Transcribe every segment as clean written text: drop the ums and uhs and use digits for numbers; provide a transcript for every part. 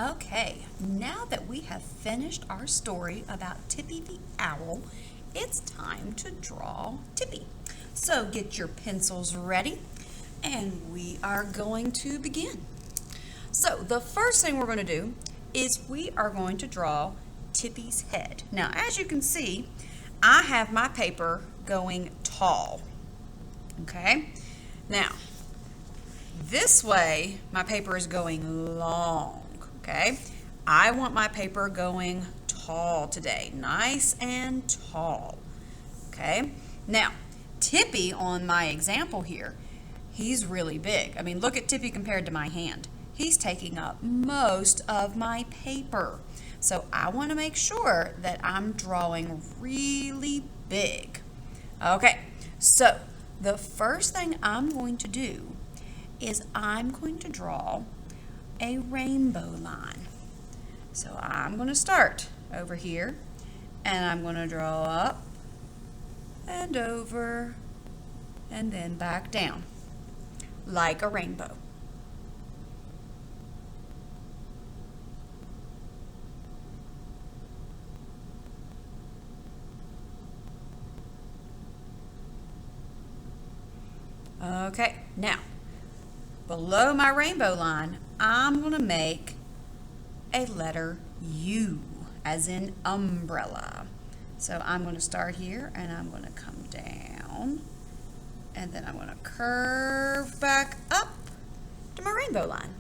Okay, now that we have finished our story about Tippy the Owl, it's time to draw Tippy. So get your pencils ready and we are going to begin. So the first thing we're going to do is we are going to draw Tippy's head. Now, as you can see, I have my paper going tall. Okay, now this way my paper is going long. Okay, I want my paper going tall today, nice and tall. Okay, now Tippy on my example here, he's really big. I mean, look at Tippy compared to my hand. He's taking up most of my paper. So I want to make sure that I'm drawing really big. Okay, so the first thing I'm going to do is I'm going to draw a rainbow line. So I'm going to start over here and I'm going to draw up and over and then back down like a rainbow. Okay, now below my rainbow line, I'm going to make a letter U, as in umbrella. So I'm going to start here and I'm going to come down and then I'm going to curve back up to my rainbow line.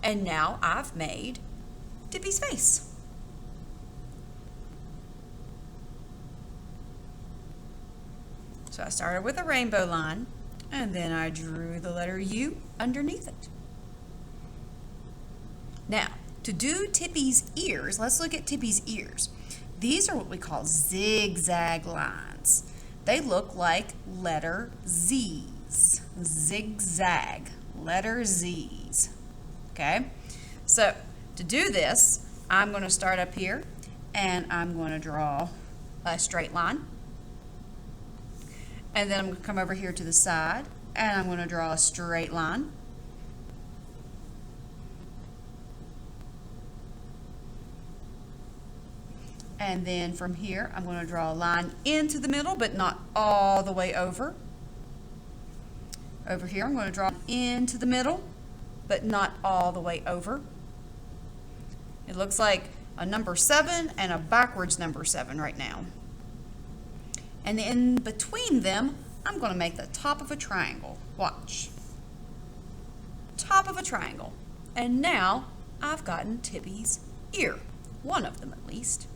And now I've made Tippy's face. So I started with a rainbow line and then I drew the letter U underneath it. Now, to do Tippy's ears, let's look at Tippy's ears. These are what we call zigzag lines. They look like letter Z's. Zigzag, letter Z's. Okay? So, to do this, I'm going to start up here and I'm going to draw a straight line. And then I'm going to come over here to the side and I'm going to draw a straight line. And then from here, I'm going to draw a line into the middle, but not all the way over. Over here, I'm going to draw into the middle, but not all the way over. It looks like a number 7 and a backwards number 7 right now. And in between them, I'm going to make the top of a triangle. Watch. Top of a triangle. And now I've gotten Tippy's ear. One of them at least.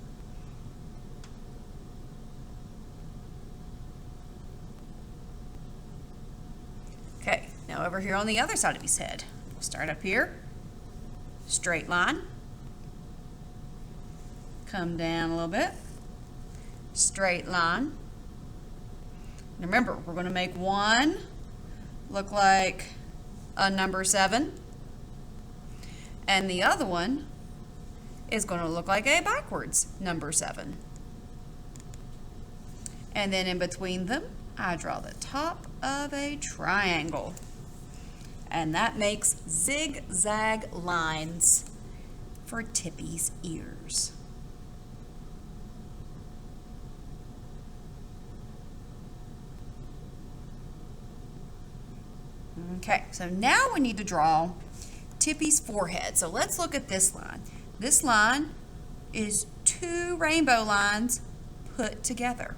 Okay, now over here on the other side of his head. We'll start up here. Straight line. Come down a little bit. Straight line. Remember, we're going to make one look like a number 7, and the other one is going to look like a backwards number 7. And then in between them, I draw the top of a triangle. And that makes zigzag lines for Tippy's ears. Okay, so now we need to draw Tippy's forehead. So let's look at this line. This line is 2 rainbow lines put together,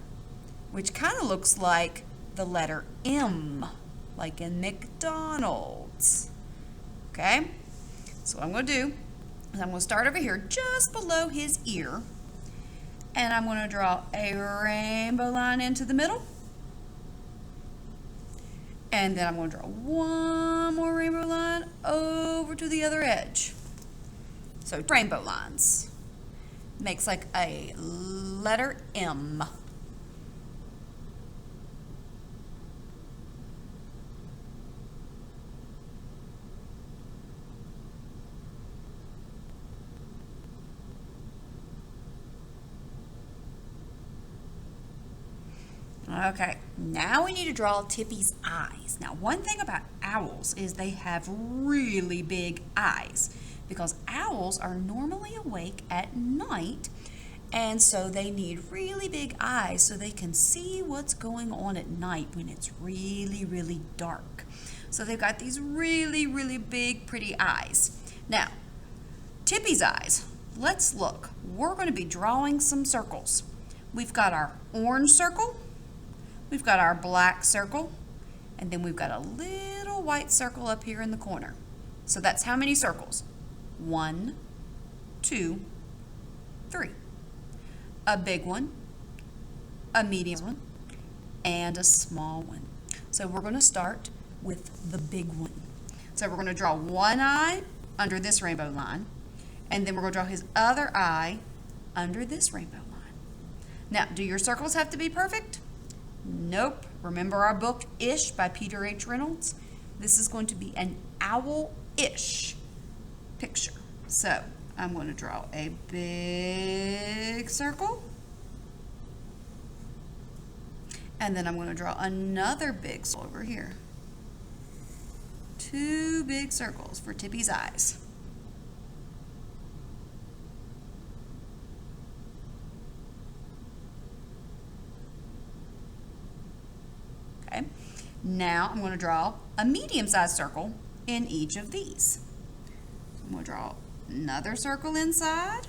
which kind of looks like the letter M, like in McDonald's. Okay, so what I'm going to do is I'm going to start over here just below his ear, and I'm going to draw a rainbow line into the middle. And then I'm going to draw one more rainbow line over to the other edge. So rainbow lines. Makes like a letter M. Okay, now we need to draw Tippy's eyes. Now, one thing about owls is they have really big eyes. because owls are normally awake at night, and so they need really big eyes so they can see what's going on at night when it's really, really dark. So they've got these really, really big, pretty eyes. Now, Tippy's eyes, let's look. We're going to be drawing some circles. We've got our orange circle, we've got our black circle, and then we've got a little white circle up here in the corner. So that's how many circles? 1, 2, 3. A big one, a medium one, and a small one. So we're going to start with the big one. So we're going to draw one eye under this rainbow line, and then we're going to draw his other eye under this rainbow line. Now, do your circles have to be perfect? Nope. Remember our book, Ish, by Peter H. Reynolds? This is going to be an owl-ish picture. So I'm going to draw a big circle, and then I'm going to draw another big circle over here. 2 big circles for Tippy's eyes. Okay, now I'm going to draw a medium-sized circle in each of these. So I'm going to draw another circle inside,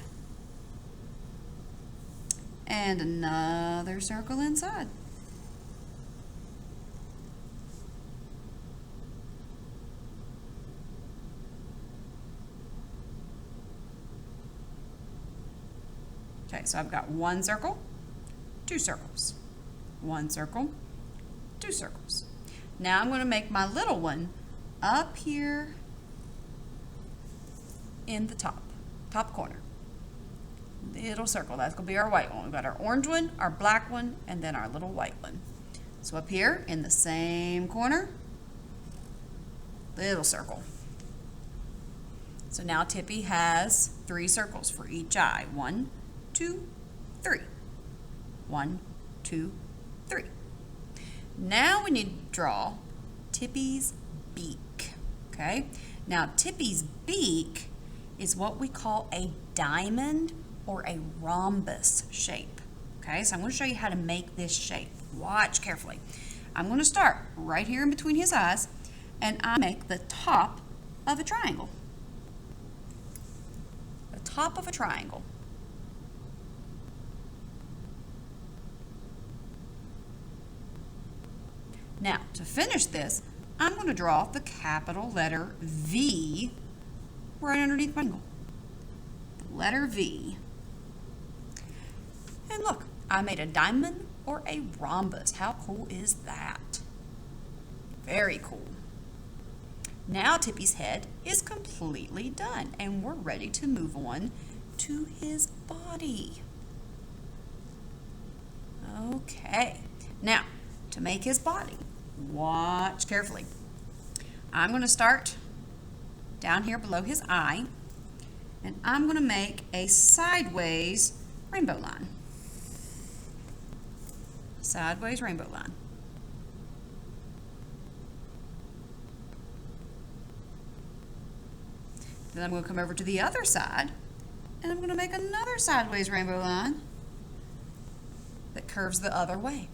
and another circle inside. Okay, so I've got 1 circle, 2 circles, 1 circle, 2 circles. Now I'm going to make my little one up here in the top corner. Little circle, that's going to be our white one. We've got our orange one, our black one, and then our little white one. So up here in the same corner, little circle. So now Tippy has 3 circles for each eye. 1, 2, 3. 1, 2, 3. Now we need to draw Tippy's beak. Okay? Now Tippy's beak is what we call a diamond or a rhombus shape. Okay, so I'm going to show you how to make this shape. Watch carefully. I'm going to start right here in between his eyes, and I make the top of a triangle. The top of a triangle. Now, to finish this, I'm going to draw the capital letter V right underneath my triangle. The letter V. And look, I made a diamond or a rhombus. How cool is that? Very cool. Now Tippy's head is completely done, and we're ready to move on to his body. Okay, now to make his body, watch carefully. I'm going to start down here below his eye, and I'm going to make a sideways rainbow line. Sideways rainbow line. Then I'm going to come over to the other side, and I'm going to make another sideways rainbow line that curves the other way.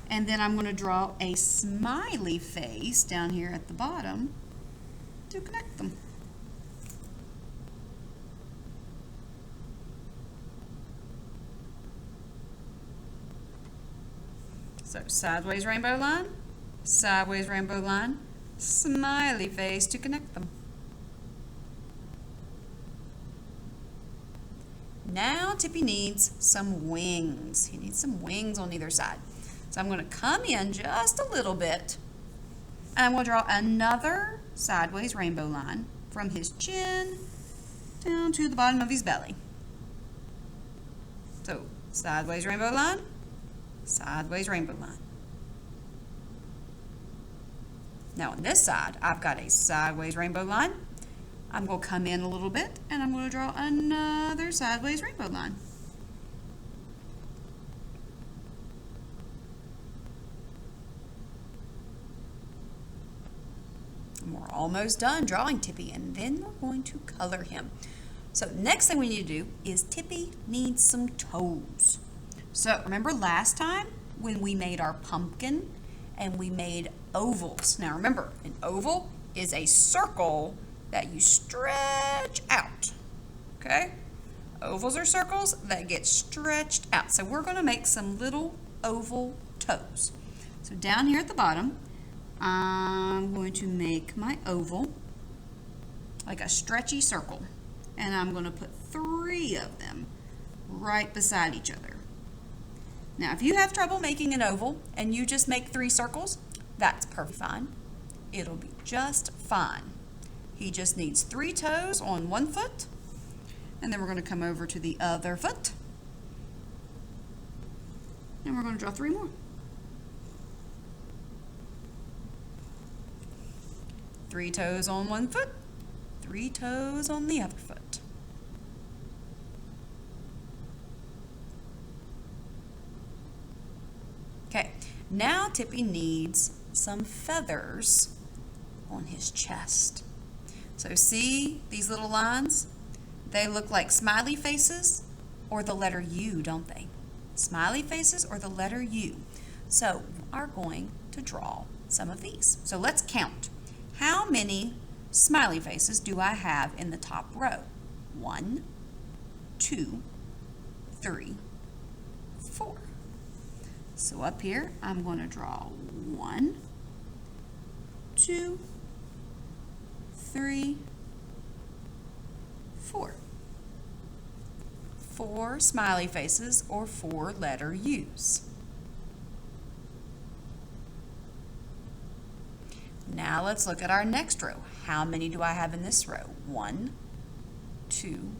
And then I'm going to draw a smiley face down here at the bottom to connect them. So sideways rainbow line, smiley face to connect them. Now Tippy needs some wings. He needs some wings on either side. So I'm going to come in just a little bit, and I'm going to draw another sideways rainbow line from his chin down to the bottom of his belly. So sideways rainbow line, sideways rainbow line. Now on this side, I've got a sideways rainbow line. I'm going to come in a little bit, and I'm going to draw another sideways rainbow line. And we're almost done drawing Tippy, and then we're going to color him. So next thing we need to do is Tippy needs some toes. So remember last time when we made our pumpkin and we made ovals. Now remember, an oval is a circle that you stretch out, okay? Ovals are circles that get stretched out. So we're gonna make some little oval toes. So down here at the bottom, I'm going to make my oval like a stretchy circle. And I'm going to put 3 of them right beside each other. Now, if you have trouble making an oval and you just make 3 circles, that's perfectly fine. It'll be just fine. He just needs 3 toes on one foot, and then we're going to come over to the other foot, and we're going to draw 3 more. 3 toes on one foot, 3 toes on the other foot. Okay, now Tippy needs some feathers on his chest. So see these little lines? They look like smiley faces or the letter U, don't they? Smiley faces or the letter U. So we are going to draw some of these. So let's count. How many smiley faces do I have in the top row? 1, 2, 3, 4. So up here, I'm going to draw 1, 2, 3, 4. 4 smiley faces or 4 letter U's. Now let's look at our next row. How many do I have in this row? 1, 2,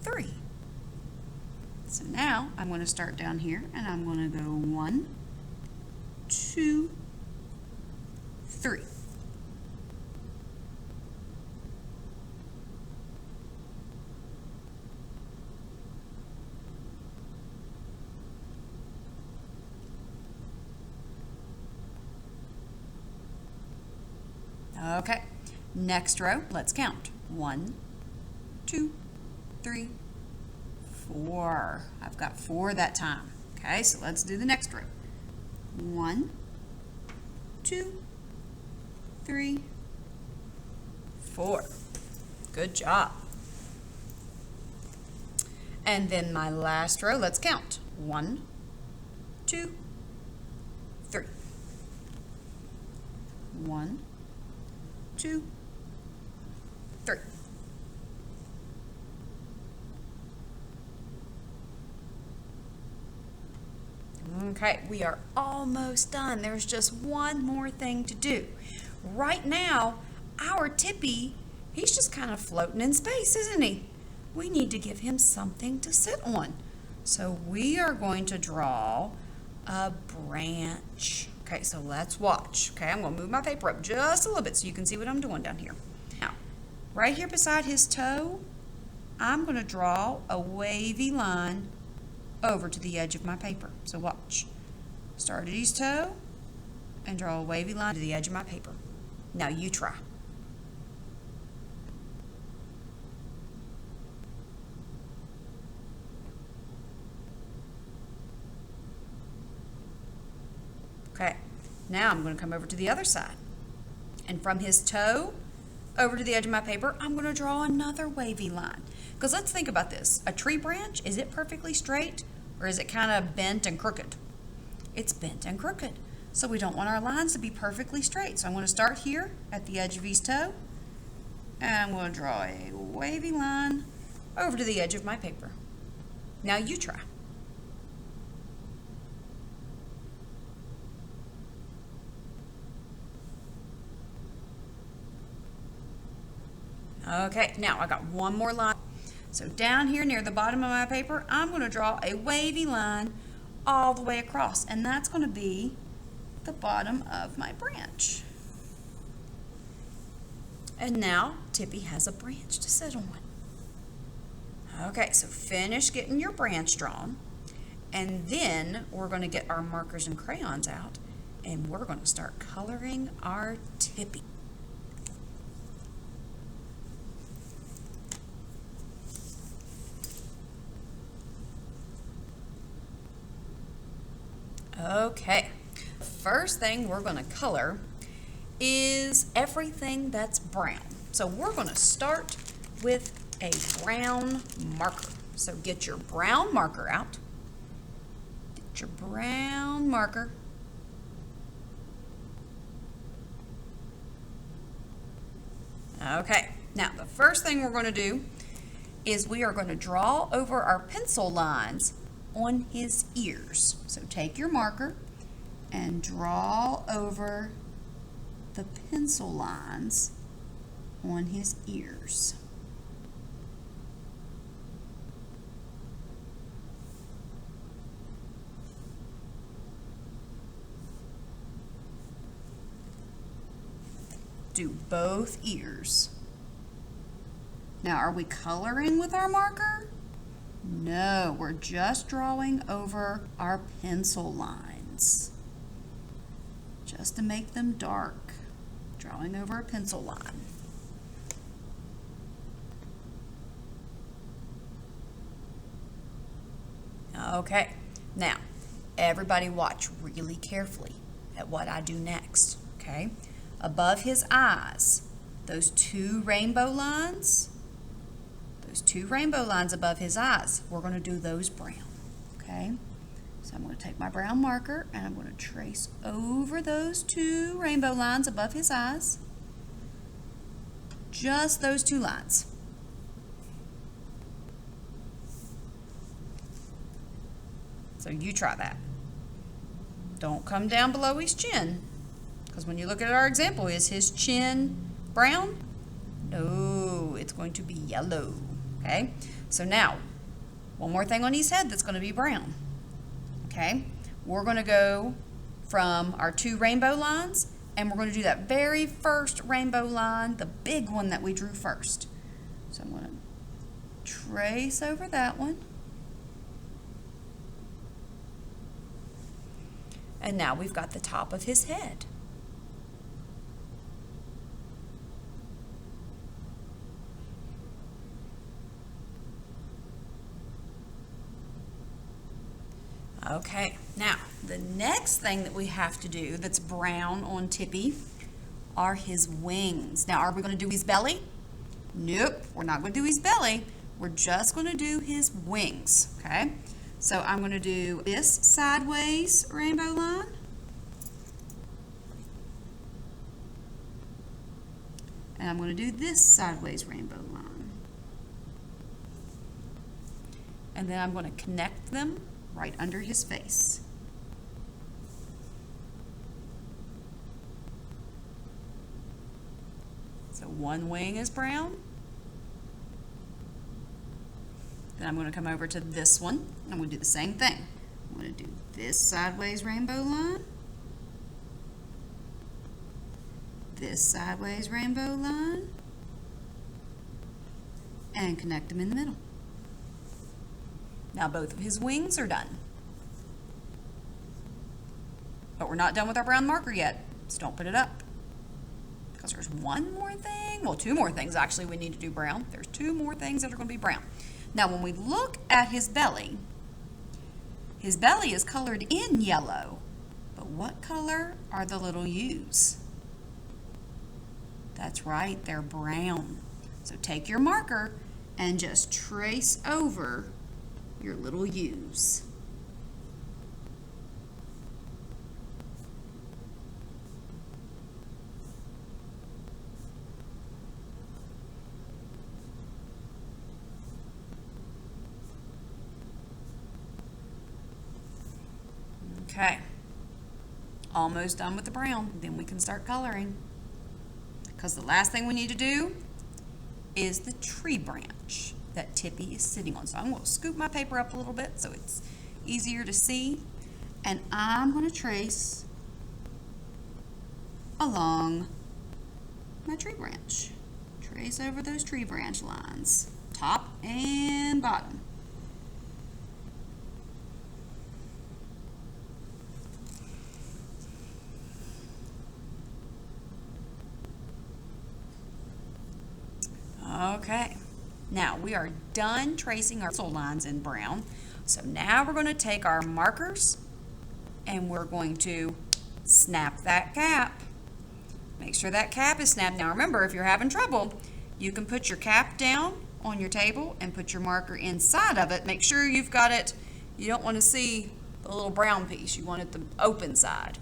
3. So now I'm going to start down here and I'm going to go 1, 2, 3. Okay, next row, let's count. 1, 2, 3, 4. I've got 4 that time. Okay, so let's do the next row. 1, 2, 3, 4. Good job. And then my last row, let's count. 1, 2, 3. 1, 2, 3. Okay, we are almost done. There's just one more thing to do. Right now, our Tippy, he's just kind of floating in space, isn't he? We need to give him something to sit on. So we are going to draw a branch. Okay, so let's watch. Okay, I'm going to move my paper up just a little bit so you can see what I'm doing down here. Now, right here beside his toe, I'm going to draw a wavy line over to the edge of my paper. So watch. Start at his toe and draw a wavy line to the edge of my paper. Now you try. Okay, now I'm going to come over to the other side. And from his toe over to the edge of my paper, I'm going to draw another wavy line. Because let's think about this. A tree branch, is it perfectly straight or is it kind of bent and crooked? It's bent and crooked. So we don't want our lines to be perfectly straight. So I'm going to start here at the edge of his toe. And I'm going to draw a wavy line over to the edge of my paper. Now you try. Okay, now I got one more line. So down here near the bottom of my paper, I'm going to draw a wavy line all the way across, and that's going to be the bottom of my branch. And now Tippy has a branch to sit on. Okay, so finish getting your branch drawn, and then we're going to get our markers and crayons out, and we're going to start coloring our Tippy. Okay, first thing we're going to color is everything that's brown. So we're going to start with a brown marker. So get your brown marker out. Get your brown marker. Okay, now the first thing we're going to do is we are going to draw over our pencil lines on his ears. So take your marker and draw over the pencil lines on his ears. Do both ears. Now, are we coloring with our marker? No, we're just drawing over our pencil lines. Just to make them dark. Drawing over a pencil line. Okay, now, everybody watch really carefully at what I do next, okay? Above his eyes, those two rainbow lines above his eyes, we're going to do those brown, okay? So I'm going to take my brown marker and I'm going to trace over those two rainbow lines above his eyes. Just those two lines. So you try that. Don't come down below his chin. Because when you look at our example, is his chin brown? No, it's going to be yellow. Okay, so now, one more thing on his head that's going to be brown. Okay, we're going to go from our two rainbow lines, and we're going to do that very first rainbow line, the big one that we drew first. So I'm going to trace over that one. And now we've got the top of his head. Okay, now the next thing that we have to do that's brown on Tippy are his wings. Now, are we going to do his belly? Nope, we're not going to do his belly. We're just going to do his wings, okay? So I'm going to do this sideways rainbow line. And I'm going to do this sideways rainbow line. And then I'm going to connect them right under his face. So one wing is brown. Then I'm going to come over to this one. I'm going to do the same thing. I'm going to do this sideways rainbow line. This sideways rainbow line. And connect them in the middle. Now both of his wings are done. But we're not done with our brown marker yet, so don't put it up. Because there's one more thing, well, two more things actually we need to do brown. There's two more things that are going to be brown. Now when we look at his belly is colored in yellow. But what color are the little U's? That's right, they're brown. So take your marker and just trace over your little U's. Okay, almost done with the brown. Then we can start coloring. Because the last thing we need to do is the tree branch that Tippy is sitting on. So I'm going to scoop my paper up a little bit so it's easier to see. And I'm going to trace along my tree branch. Trace over those tree branch lines, top and bottom. Okay, now we are done tracing our pencil lines in brown. So now we're going to take our markers and we're going to snap that cap. Make sure that cap is snapped. Now remember, if you're having trouble, you can put your cap down on your table and put your marker inside of it. Make sure you've got it, you don't want to see the little brown piece, you want it the open side.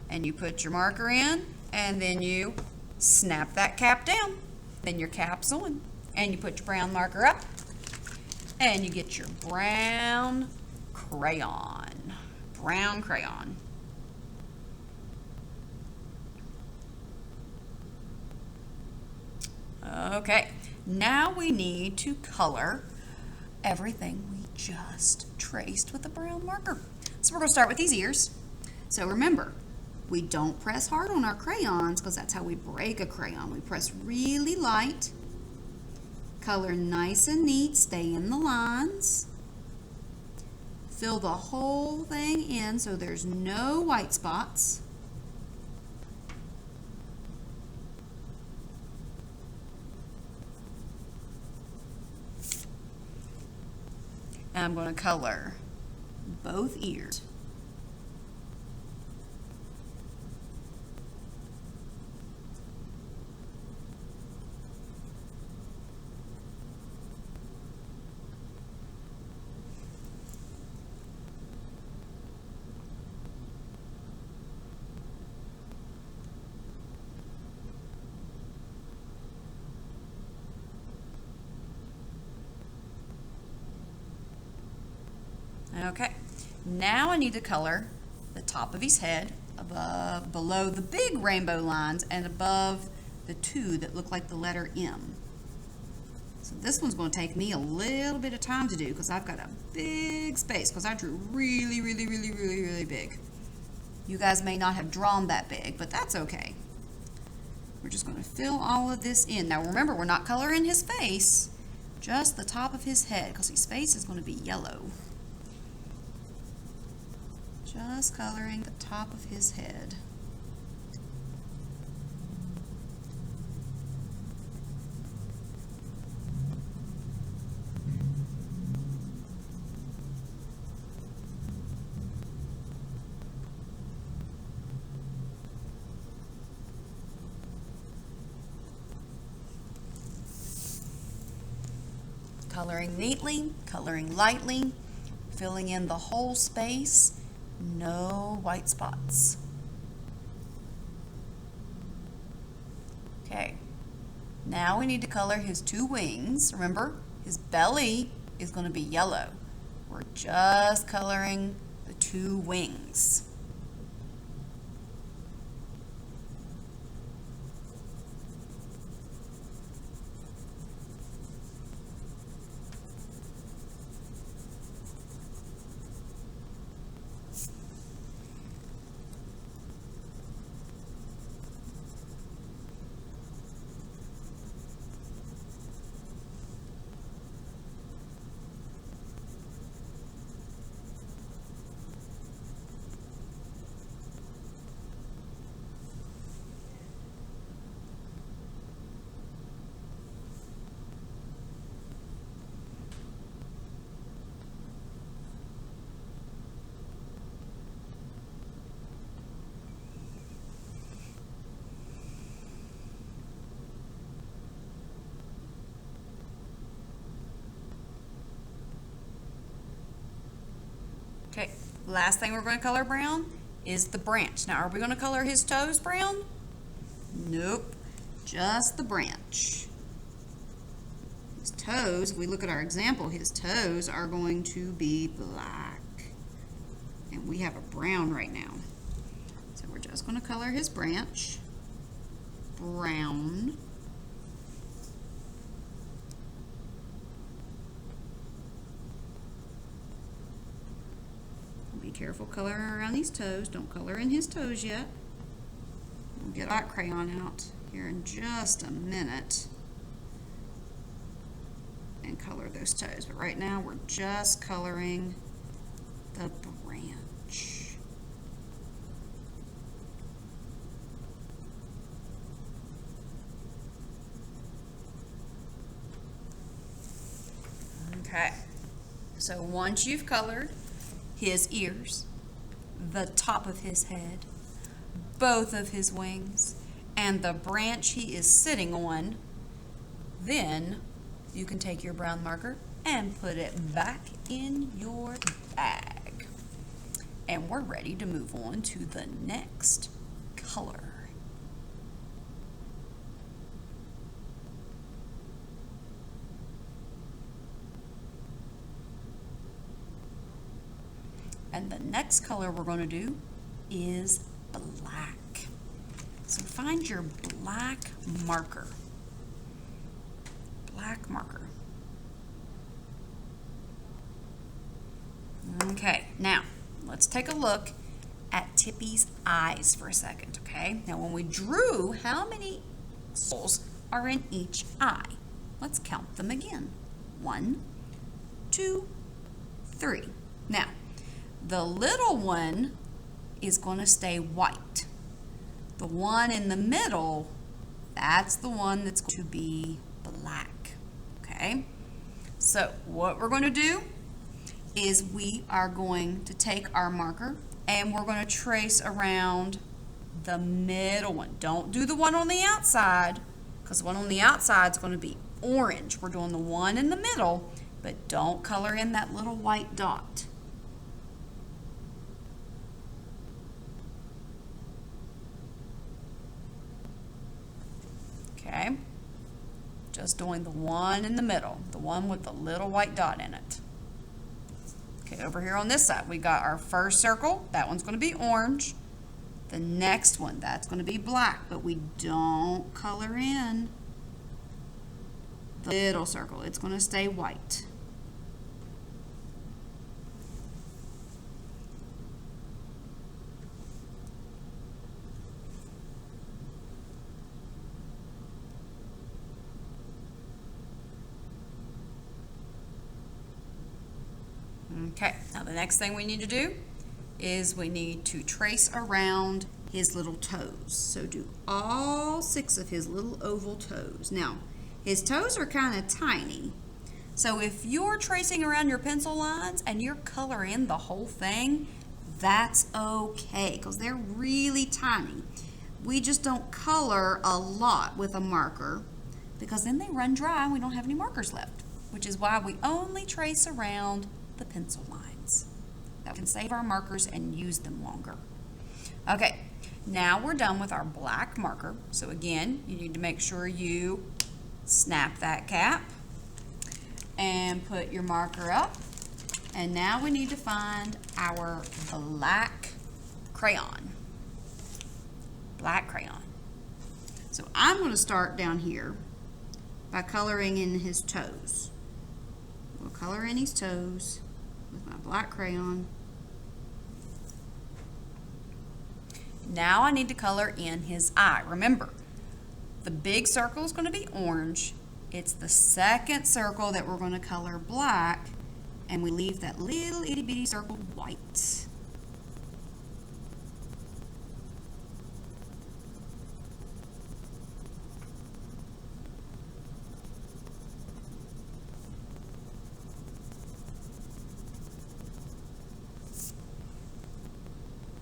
And you put your marker in, and then you snap that cap down. Then your cap's on. And you put your brown marker up, and you get your brown crayon. Brown crayon. Okay, now we need to color everything we just traced with the brown marker. So we're going to start with these ears. So remember, we don't press hard on our crayons because that's how we break a crayon. We press really light, color nice and neat, stay in the lines, fill the whole thing in so there's no white spots. And I'm going to color both ears. Okay, now I need to color the top of his head, below the big rainbow lines, and above the two that look like the letter M. So this one's going to take me a little bit of time to do because I've got a big space because I drew really big. You guys may not have drawn that big, but that's okay. We're just going to fill all of this in. Now remember, we're not coloring his face, just the top of his head because his face is going to be yellow. Just coloring the top of his head. Coloring neatly, coloring lightly, filling in the whole space. No white spots. Okay, now we need to color his two wings. Remember, his belly is going to be yellow. We're just coloring the two wings. Okay, last thing we're going to color brown is the branch. Now, are we going to color his toes brown? Nope, just the branch. His toes, if we look at our example, his toes are going to be black. And we have a brown right now. So we're just going to color his branch brown. Be careful coloring around these toes. Don't color in his toes yet. We'll get our crayon out here in just a minute and color those toes. But right now we're just coloring the branch. Okay, so once you've colored his ears, the top of his head, both of his wings, and the branch he is sitting on, then you can take your brown marker and put it back in your bag. And we're ready to move on to the next color. And the next color we're going to do is black. So find your black marker. Black marker. Okay, now let's take a look at Tippy's eyes for a second, okay? Now when we drew, how many circles are in each eye? Let's count them again. 1, 2, 3. Now, the little one is going to stay white. The one in the middle, that's the one that's going to be black, okay? So what we're going to do is we are going to take our marker and we're going to trace around the middle one. Don't do the one on the outside, because the one on the outside is going to be orange. We're doing the one in the middle, but don't color in that little white dot. Okay, just doing the one in the middle, the one with the little white dot in it. Okay, over here on this side, we got our first circle. That one's going to be orange. The next one, that's going to be black, but we don't color in the little circle. It's going to stay white. Okay, now the next thing we need to do is we need to trace around his little toes. So do all 6 of his little oval toes. Now, his toes are kind of tiny. So if you're tracing around your pencil lines and you're coloring the whole thing, that's okay, because they're really tiny. We just don't color a lot with a marker, because then they run dry and we don't have any markers left, which is why we only trace around the pencil lines. That can save our markers and use them longer. Okay, now we're done with our black marker. So again, you need to make sure you snap that cap and put your marker up. And now we need to find our black crayon. Black crayon. So I'm going to start down here by coloring in his toes. We'll color in his toes with my black crayon. Now I need to color in his eye. Remember, the big circle is going to be orange. It's the second circle that we're going to color black, and we leave that little itty bitty circle white.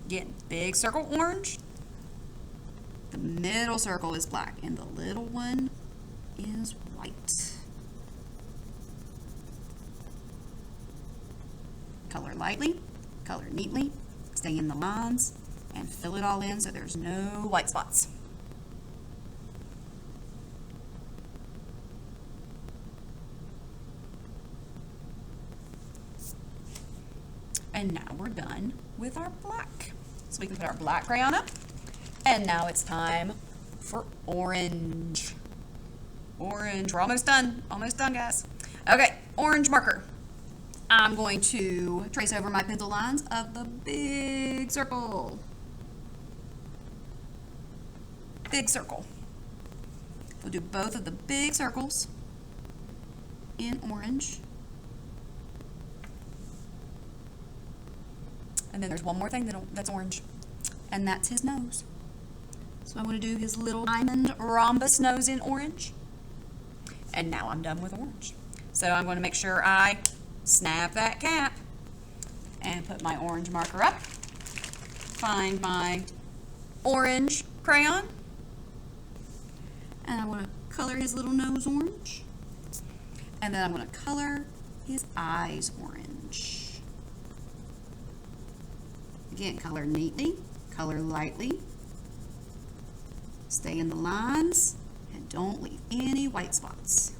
Again, big circle orange, the middle circle is black, and the little one is white. Color lightly, color neatly, stay in the lines, and fill it all in so there's no white spots. And now we're done with our black. So we can put our black crayon up. And now it's time for orange. Orange. We're almost done. Almost done, guys. Okay, orange marker. I'm going to trace over my pencil lines of the big circle. Big circle. We'll do both of the big circles in orange. And then there's one more thing that's orange, and that's his nose. So I'm going to do his little diamond rhombus nose in orange. And now I'm done with orange. So I'm going to make sure I snap that cap and put my orange marker up. find my orange crayon. And I want to color his little nose orange. And then I'm going to color his eyes orange. Again, color neatly, color lightly. Stay in the lines and don't leave any white spots.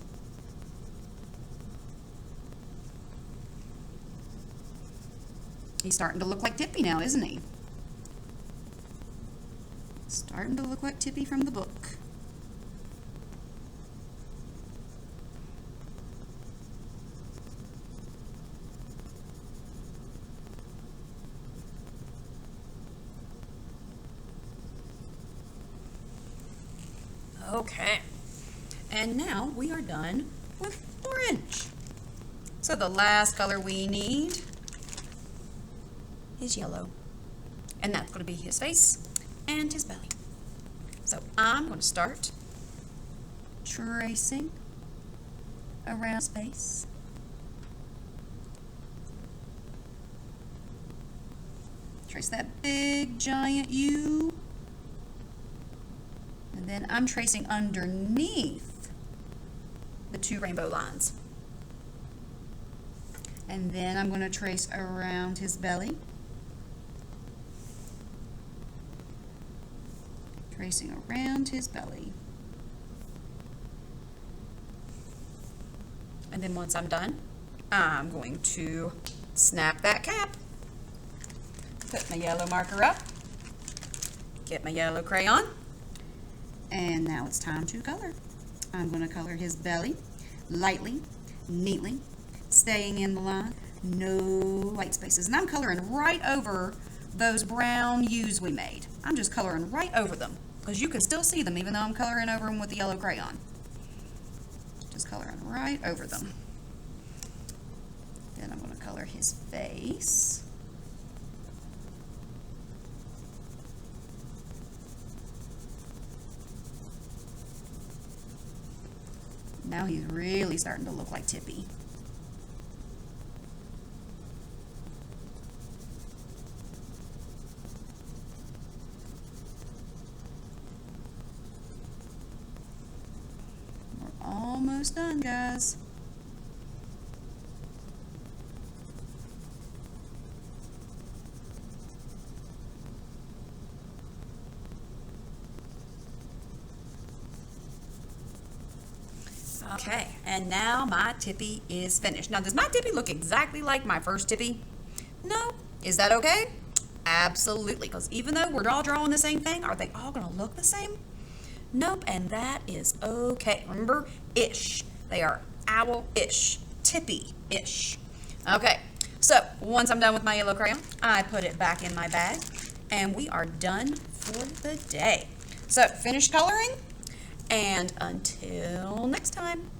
He's starting to look like Tippy now, isn't he? Starting to look like Tippy from the book. Okay, and now we are done with orange. So the last color we need is yellow, and that's going to be his face and his belly. So I'm going to start tracing around his face. Trace that big giant U. And then I'm tracing underneath the two rainbow lines. And then I'm going to trace around his belly. Tracing around his belly. And then once I'm done, I'm going to snap that cap. Put my yellow marker up. Get my yellow crayon. And now it's time to color. I'm going to color his belly lightly, neatly, staying in the line, no white spaces. And I'm coloring right over those brown U's we made. I'm just coloring right over them because you can still see them even though I'm coloring over them with the yellow crayon. Just coloring right over them. Then I'm going to color his face. Now he's really starting to look like Tippy. We're almost done, guys. Okay, and now my Tippy is finished. Now, does my Tippy look exactly like my first Tippy? No. Is that okay? Absolutely, because even though we're all drawing the same thing, are they all going to look the same? Nope, and that is okay. Remember, ish. They are owl-ish, Tippy-ish. Okay, so once I'm done with my yellow crayon, I put it back in my bag, and we are done for the day. So, finish coloring. And until next time.